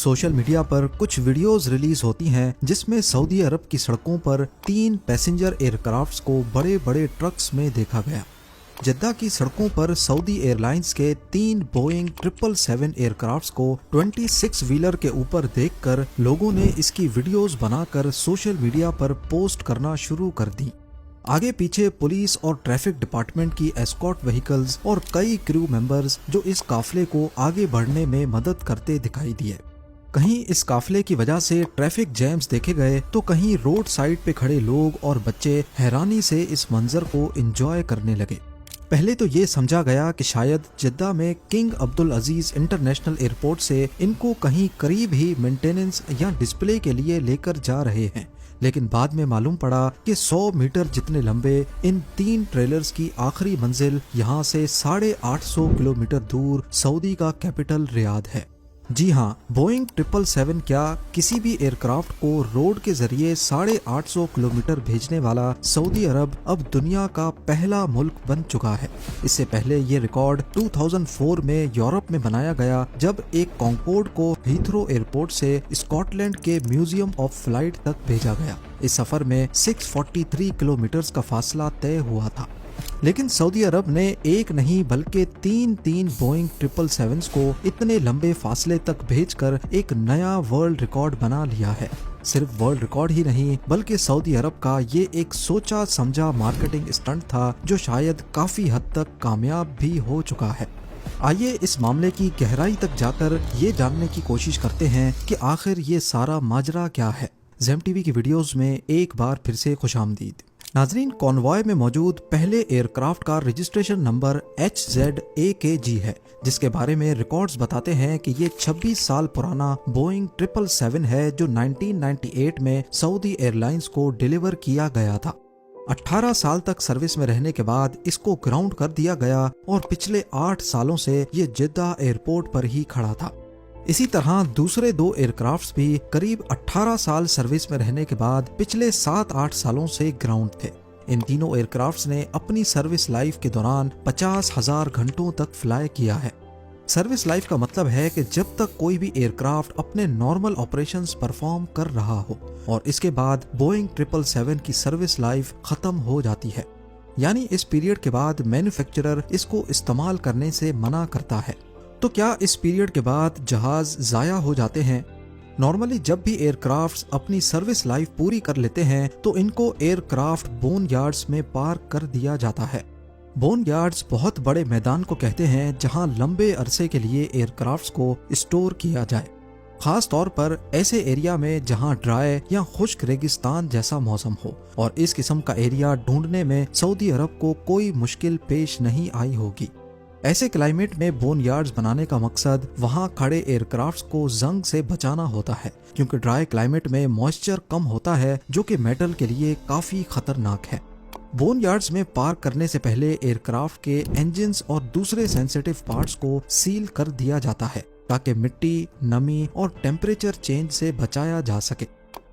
Social media पर कुछ videos release होती हैं जिसमें सऊदी अरब की सड़कों पर 3 पैसेंजर एयरक्राफ्ट्स को बड़े बड़े ट्रक्स में देखा गया। जद्दा की सड़कों पर सऊदी एयरलाइंस के 3 बोइंग 777 एयरक्राफ्ट्स को 26 व्हीलर के ऊपर देखकर लोगों ने इसकी वीडियोस बनाकर सोशल मीडिया पर पोस्ट करना शुरू कर दी। आगे पीछे पुलिस और ट्रैफिक डिपार्टमेंट की एस्कॉर्ट व्हीकल्स और कई क्रू मेंबर्स जो इस काफिले को आगे बढ़ने में मदद करते दिखाई दिए। कहीं इस काफिले की वजह से ट्रैफिक जैम्स देखे गए तो कहीं रोड साइड पे खड़े लोग और बच्चे हैरानी से इस मंजर को एंजॉय करने लगे। पहले तो ये समझा गया कि शायद जद्दा में किंग अब्दुल अजीज इंटरनेशनल एयरपोर्ट से इनको कहीं करीब ही मेंटेनेंस या डिस्प्ले के लिए लेकर जा रहे हैं, लेकिन बाद में मालूम पड़ा कि 100 मीटर जितने लंबे इन 3 ट्रेलर्स की आखिरी मंजिल यहाँ से 850 किलोमीटर दूर सऊदी का कैपिटल रियाद है। जी हाँ, बोइंग 777 क्या किसी भी एयरक्राफ्ट को रोड के जरिए 850 किलोमीटर भेजने वाला सऊदी अरब अब दुनिया का पहला मुल्क बन चुका है। इससे पहले ये रिकॉर्ड 2004 में यूरोप में बनाया गया जब एक कॉन्कोर्ड को हीथ्रो एयरपोर्ट से स्कॉटलैंड के म्यूजियम ऑफ फ्लाइट तक भेजा गया। इस सफर में 643 किलोमीटर का फासला तय हुआ था। लेकिन सऊदी अरब ने एक नहीं बल्कि 3 बोइंग 777 को इतने लंबे फासले तक भेजकर एक नया वर्ल्ड रिकॉर्ड बना लिया है। सिर्फ वर्ल्ड रिकॉर्ड ही नहीं बल्कि सऊदी अरब का ये एक सोचा समझा मार्केटिंग स्टंट था जो शायद काफी हद तक कामयाब भी हो चुका है। आइए इस मामले की गहराई तक जाकर ये जानने की कोशिश करते हैं कि आखिर ये सारा माजरा क्या है। ज़ेम टीवी की वीडियोस में एक बार फिर से खुशामदीद। नाजरीन, कॉन्वॉय में मौजूद पहले एयरक्राफ्ट का रजिस्ट्रेशन नंबर HZAKG है, जिसके बारे में रिकॉर्ड्स बताते हैं कि ये 26 साल पुराना बोइंग 777 है जो 1998 में सऊदी एयरलाइंस को डिलीवर किया गया था। 18 साल तक सर्विस में रहने के बाद इसको ग्राउंड कर दिया गया और पिछले 8 सालों से ये जिद्दा एयरपोर्ट पर ही खड़ा था। इसी तरह दूसरे 2 एयरक्राफ्ट्स भी करीब 18 साल सर्विस में रहने के बाद पिछले 7-8 सालों से ग्राउंड थे। इन तीनों एयरक्राफ्ट्स ने अपनी सर्विस लाइफ के दौरान 50,000 घंटों तक फ्लाई किया है। सर्विस लाइफ का मतलब है कि जब तक कोई भी एयरक्राफ्ट अपने नॉर्मल ऑपरेशंस परफॉर्म कर रहा हो और इसके बाद बोइंग 777 की सर्विस लाइफ खत्म हो जाती है, यानी इस पीरियड के बाद मैन्युफैक्चरर इसको इस्तेमाल करने से मना करता है। तो क्या इस पीरियड के बाद जहाज जाया हो जाते हैं? नॉर्मली जब भी एयरक्राफ्ट्स अपनी सर्विस लाइफ पूरी कर लेते हैं तो इनको एयरक्राफ्ट बोन यार्ड्स में पार्क कर दिया जाता है। बोन यार्ड्स बहुत बड़े मैदान को कहते हैं जहां लंबे अरसे के लिए एयरक्राफ्ट्स को स्टोर किया जाए, खास तौर पर ऐसे एरिया में जहां ड्राई या खुश्क रेगिस्तान जैसा मौसम हो, और इस किस्म का एरिया ढूंढने में सऊदी अरब को कोई मुश्किल पेश नहीं आई होगी। ऐसे क्लाइमेट में बोन यार्ड्स बनाने का मकसद वहां खड़े एयरक्राफ्ट्स को जंग से बचाना होता है, क्योंकि ड्राई क्लाइमेट में मॉइस्चर कम होता है जो कि मेटल के लिए काफी खतरनाक है। बोन यार्ड्स में पार्क करने से पहले एयरक्राफ्ट के इंजन्स और दूसरे सेंसिटिव पार्ट्स को सील कर दिया जाता है ताकि मिट्टी, नमी और टेम्परेचर चेंज से बचाया जा सके।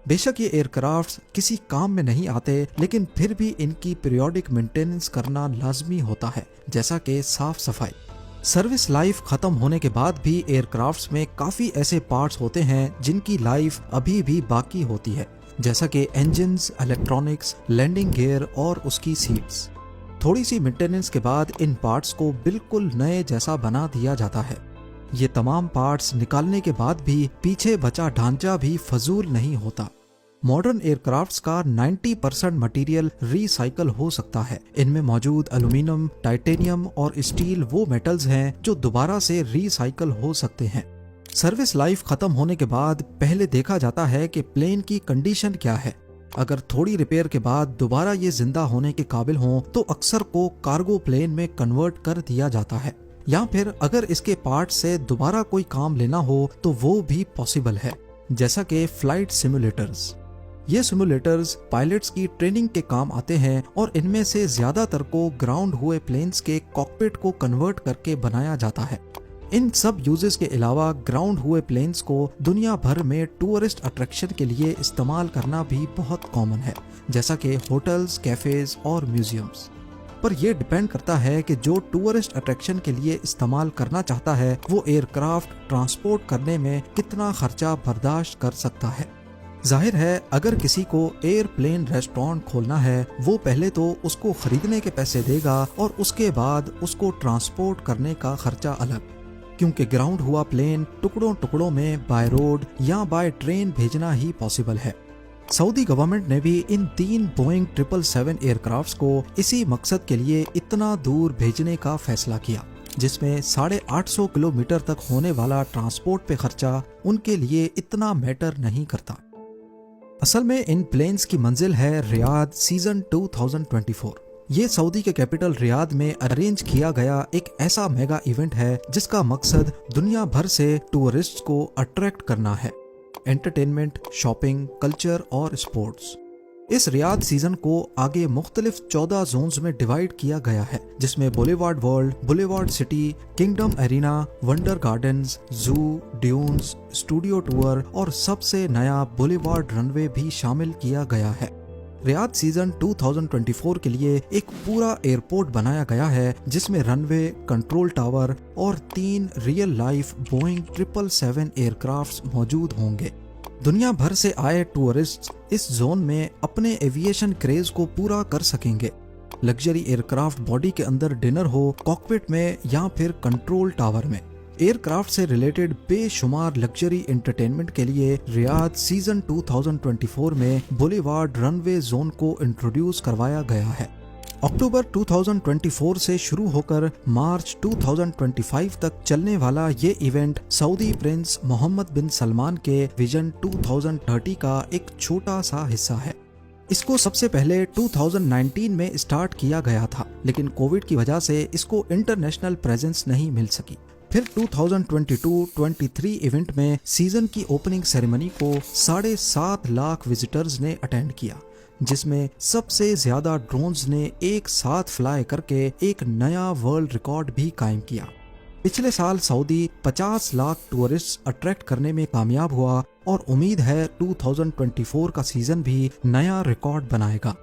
बेशक ये एयरक्राफ्ट्स किसी काम में नहीं आते, लेकिन फिर भी इनकी पीरियोडिक मेंटेनेंस करना लाजमी होता है, जैसा कि साफ सफाई। सर्विस लाइफ खत्म होने के बाद भी एयरक्राफ्ट्स में काफी ऐसे पार्ट्स होते हैं जिनकी लाइफ अभी भी बाकी होती है, जैसा कि इंजन्स, इलेक्ट्रॉनिक्स, लैंडिंग गियर और उसकी सीट्स। थोड़ी सी मेंटेनेंस के बाद इन पार्ट्स को बिल्कुल नए जैसा बना दिया जाता है। ये तमाम पार्ट्स निकालने के बाद भी पीछे बचा ढांचा भी फजूल नहीं होता। मॉडर्न एयरक्राफ्ट्स का 90% मटेरियल रिसाइकल हो सकता है। इनमें मौजूद एल्यूमिनियम, टाइटेनियम और स्टील वो मेटल्स हैं जो दोबारा से रिसाइकल हो सकते हैं। सर्विस लाइफ खत्म होने के बाद पहले देखा जाता है कि प्लेन की कंडीशन क्या है। अगर थोड़ी रिपेयर के बाद दोबारा ये जिंदा होने के काबिल हों तो अक्सर को कार्गो प्लेन में कन्वर्ट कर दिया जाता है, या फिर अगर इसके पार्ट से दोबारा कोई काम लेना हो तो वो भी पॉसिबल है, जैसा कि फ्लाइट सिमुलेटर्स। ये सिमुलेटर्स पायलट्स की ट्रेनिंग के काम आते हैं और इनमें से ज्यादातर को ग्राउंड हुए प्लेन्स के कॉकपिट को कन्वर्ट करके बनाया जाता है। इन सब यूजेस के अलावा ग्राउंड हुए प्लेन्स को दुनिया भर में टूरिस्ट अट्रैक्शन के लिए इस्तेमाल करना भी बहुत कॉमन है, जैसा कि होटल्स, कैफेज और म्यूजियम्स। पर यह डिपेंड करता है कि जो टूरिस्ट अट्रैक्शन के लिए इस्तेमाल करना चाहता है वो एयरक्राफ्ट ट्रांसपोर्ट करने में कितना खर्चा बर्दाश्त कर सकता है। जाहिर है अगर किसी को एयरप्लेन रेस्टोरेंट खोलना है वो पहले तो उसको खरीदने के पैसे देगा और उसके बाद उसको ट्रांसपोर्ट करने का खर्चा अलग, क्योंकि ग्राउंड हुआ प्लेन टुकड़ों टुकड़ों में बाय रोड या बाय ट्रेन भेजना ही पॉसिबल है। सऊदी गवर्नमेंट ने भी इन 3 बोइंग 777 एयरक्राफ्ट्स को इसी मकसद के लिए इतना दूर भेजने का फैसला किया, जिसमें 850 किलोमीटर तक होने वाला ट्रांसपोर्ट पे खर्चा उनके लिए इतना मैटर नहीं करता। असल में इन प्लेन्स की मंजिल है रियाद सीजन 2024। ये सऊदी के कैपिटल रियाद में अरेंज किया गया एक ऐसा मेगा इवेंट है जिसका मकसद दुनिया भर से टूरिस्ट्स को अट्रैक्ट करना है। एंटरटेनमेंट, शॉपिंग, कल्चर और स्पोर्ट्स। इस रियाद सीजन को आगे मुख्तलिफ 14 जोन्स में डिवाइड किया गया है, जिसमें boulevard world, boulevard city, kingdom arena, wonder gardens, जू, ड्यून्स, स्टूडियो टूर और सबसे नया बुलेवार्ड रनवे भी शामिल किया गया है। रियाद सीजन 2024 के लिए एक पूरा एयरपोर्ट बनाया गया है जिसमें रनवे, कंट्रोल टावर और 3 रियल लाइफ बोइंग 777 एयरक्राफ्ट्स मौजूद होंगे। दुनिया भर से आए टूरिस्ट्स इस जोन में अपने एविएशन क्रेज को पूरा कर सकेंगे। लग्जरी एयरक्राफ्ट बॉडी के अंदर डिनर हो, कॉकपिट में या फिर कंट्रोल टावर में। एयरक्राफ्ट से रिलेटेड बेशुमार लग्जरी एंटरटेनमेंट के लिए रियाद सीजन 2024 में बुलेवार्ड रनवे जोन को इंट्रोड्यूस करवाया गया है। अक्टूबर 2024 से शुरू होकर मार्च 2025 तक चलने वाला ये इवेंट सऊदी प्रिंस मोहम्मद बिन सलमान के विजन 2030 का एक छोटा सा हिस्सा है। इसको सबसे पहले 2019 में स्टार्ट किया गया था, लेकिन कोविड की वजह से इसको इंटरनेशनल प्रेजेंस नहीं मिल सकी। फिर 2022-23 इवेंट में सीजन की ओपनिंग सेरेमनी को 7.5 लाख विजिटर्स ने अटेंड किया, जिसमें सबसे ज्यादा ड्रोन्स ने एक साथ फ्लाई करके एक नया वर्ल्ड रिकॉर्ड भी कायम किया। पिछले साल सऊदी 50 लाख टूरिस्ट अट्रैक्ट करने में कामयाब हुआ और उम्मीद है 2024 का सीजन भी नया रिकॉर्ड बनाएगा।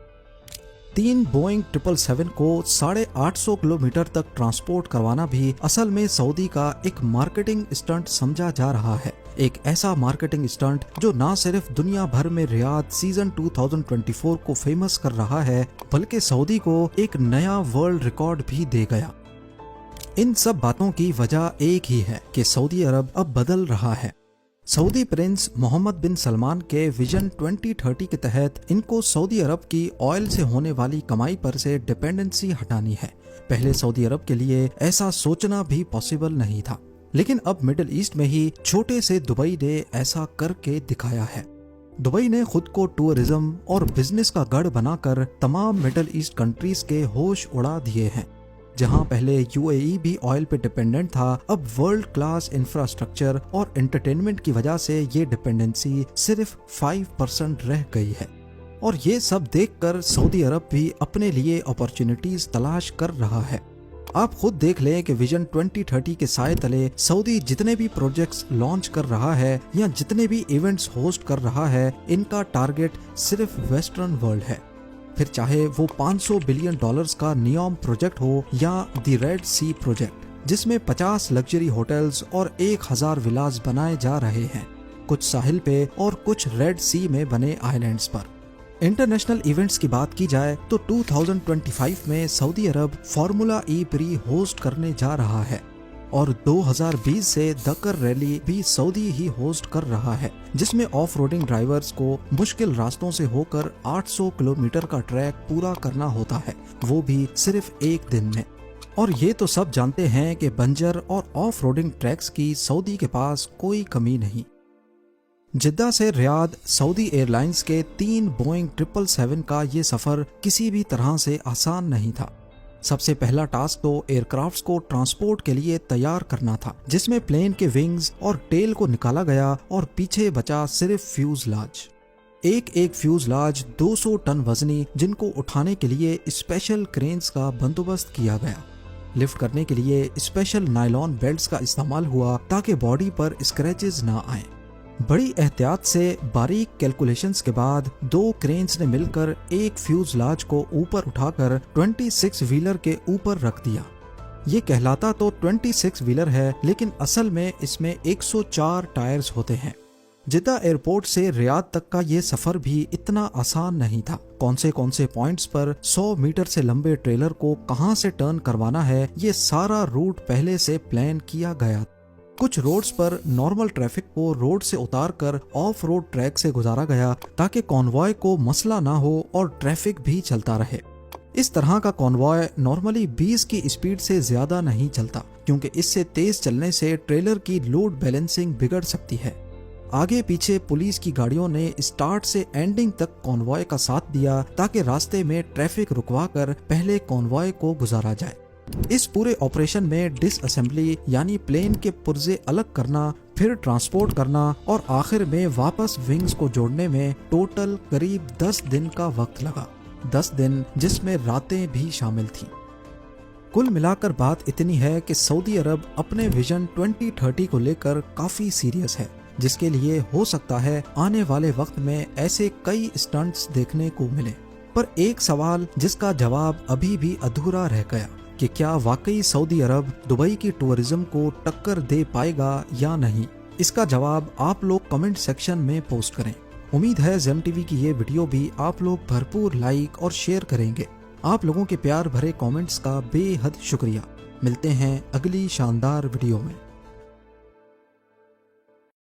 3 बोइंग 777 को 850 किलोमीटर तक ट्रांसपोर्ट करवाना भी असल में सऊदी का एक मार्केटिंग स्टंट समझा जा रहा है। एक ऐसा मार्केटिंग स्टंट जो ना सिर्फ दुनिया भर में रियाद सीजन 2024 को फेमस कर रहा है, बल्कि सऊदी को एक नया वर्ल्ड रिकॉर्ड भी दे गया। इन सब बातों की वजह एक ही है कि सऊदी अरब अब बदल रहा है। सऊदी प्रिंस मोहम्मद बिन सलमान के विजन 2030 के तहत इनको सऊदी अरब की ऑयल से होने वाली कमाई पर से डिपेंडेंसी हटानी है। पहले सऊदी अरब के लिए ऐसा सोचना भी पॉसिबल नहीं था, लेकिन अब मिडिल ईस्ट में ही छोटे से दुबई ने ऐसा करके दिखाया है। दुबई ने खुद को टूरिज्म और बिजनेस का गढ़ बनाकर तमाम मिडिल ईस्ट कंट्रीज के होश उड़ा दिए हैं। जहां पहले यूएई भी ऑयल पे डिपेंडेंट था, अब वर्ल्ड क्लास इंफ्रास्ट्रक्चर और एंटरटेनमेंट की वजह से ये डिपेंडेंसी सिर्फ 5% रह गई है। और ये सब देखकर सऊदी अरब भी अपने लिए अपॉर्चुनिटीज तलाश कर रहा है। आप खुद देख लें कि विजन 2030 के साए तले सऊदी जितने भी प्रोजेक्ट्स लॉन्च कर रहा है या जितने भी इवेंट्स होस्ट कर रहा है, इनका टारगेट सिर्फ वेस्टर्न वर्ल्ड है। फिर चाहे वो $500 बिलियन का नियोम प्रोजेक्ट हो या द रेड सी प्रोजेक्ट, जिसमें 50 लग्जरी होटल्स और 1000 विलास बनाए जा रहे हैं, कुछ साहिल पे और कुछ रेड सी में बने आइलैंड्स पर। इंटरनेशनल इवेंट्स की बात की जाए तो 2025 में सऊदी अरब फार्मूला ई प्री होस्ट करने जा रहा है और 2020 से दकर रैली भी सऊदी ही होस्ट कर रहा है, जिसमें ऑफ रोडिंग ड्राइवर्स को मुश्किल रास्तों से होकर 800 किलोमीटर का ट्रैक पूरा करना होता है, वो भी सिर्फ एक दिन में। और ये तो सब जानते हैं कि बंजर और ऑफ रोडिंग ट्रैक्स की सऊदी के पास कोई कमी नहीं। जिद्दा से रियाद सऊदी एयरलाइंस के 3 बोइंग 777 का ये सफर किसी भी तरह से आसान नहीं था। सबसे पहला टास्क तो एयरक्राफ्ट्स को ट्रांसपोर्ट के लिए तैयार करना था, जिसमें प्लेन के विंग्स और टेल को निकाला गया और पीछे बचा सिर्फ फ्यूजलाज। एक फ्यूजलाज 200 टन वजनी, जिनको उठाने के लिए स्पेशल क्रेन्स का बंदोबस्त किया गया। लिफ्ट करने के लिए स्पेशल नायलॉन बेल्ट्स का इस्तेमाल हुआ ताकि बॉडी पर स्क्रैचेस ना आए। बड़ी एहतियात से बारीक कैलकुलेशंस के बाद 2 क्रेन्स ने मिलकर एक फ्यूजलाज को ऊपर उठाकर 26 व्हीलर के ऊपर रख दिया। ये कहलाता तो 26 व्हीलर है, लेकिन असल में इसमें 104 टायर्स होते हैं। जिद्दा एयरपोर्ट से रियाद तक का ये सफर भी इतना आसान नहीं था। कौन से पॉइंट्स पर 100 मीटर से लंबे ट्रेलर को कहां से टर्न करवाना है, ये सारा रूट पहले से प्लान किया गया। कुछ रोड्स पर नॉर्मल ट्रैफिक को रोड से उतारकर ऑफ रोड ट्रैक से गुजारा गया ताकि कॉन्वॉय को मसला ना हो और ट्रैफिक भी चलता रहे। इस तरह का कॉन्वॉय नॉर्मली 20 की स्पीड से ज्यादा नहीं चलता, क्योंकि इससे तेज चलने से ट्रेलर की लोड बैलेंसिंग बिगड़ सकती है। आगे पीछे पुलिस की गाड़ियों ने स्टार्ट से एंडिंग तक कॉन्वॉय का साथ दिया ताकि रास्ते में ट्रैफिक रुकवाकर पहले कॉन्वॉय को गुजारा जाए। इस पूरे ऑपरेशन में डिसअसेंबली यानी प्लेन के पुर्जे अलग करना, फिर ट्रांसपोर्ट करना और आखिर में वापस विंग्स को जोड़ने में टोटल करीब 10 दिन का वक्त लगा। 10 दिन जिसमें रातें भी शामिल थीं। कुल मिलाकर बात इतनी है कि सऊदी अरब अपने विजन 2030 को लेकर काफी सीरियस है, जिसके लिए हो सकता है आने वाले वक्त में ऐसे कई स्टंट्स देखने को मिले। पर एक सवाल जिसका जवाब अभी भी अधूरा रह गया कि क्या वाकई सऊदी अरब दुबई की टूरिज्म को टक्कर दे पाएगा या नहीं। इसका जवाब आप लोग कमेंट सेक्शन में पोस्ट करें। उम्मीद है ज़ेम टीवी की ये वीडियो भी आप लोग भरपूर लाइक और शेयर करेंगे। आप लोगों के प्यार भरे कमेंट्स का बेहद शुक्रिया। मिलते हैं अगली शानदार वीडियो में।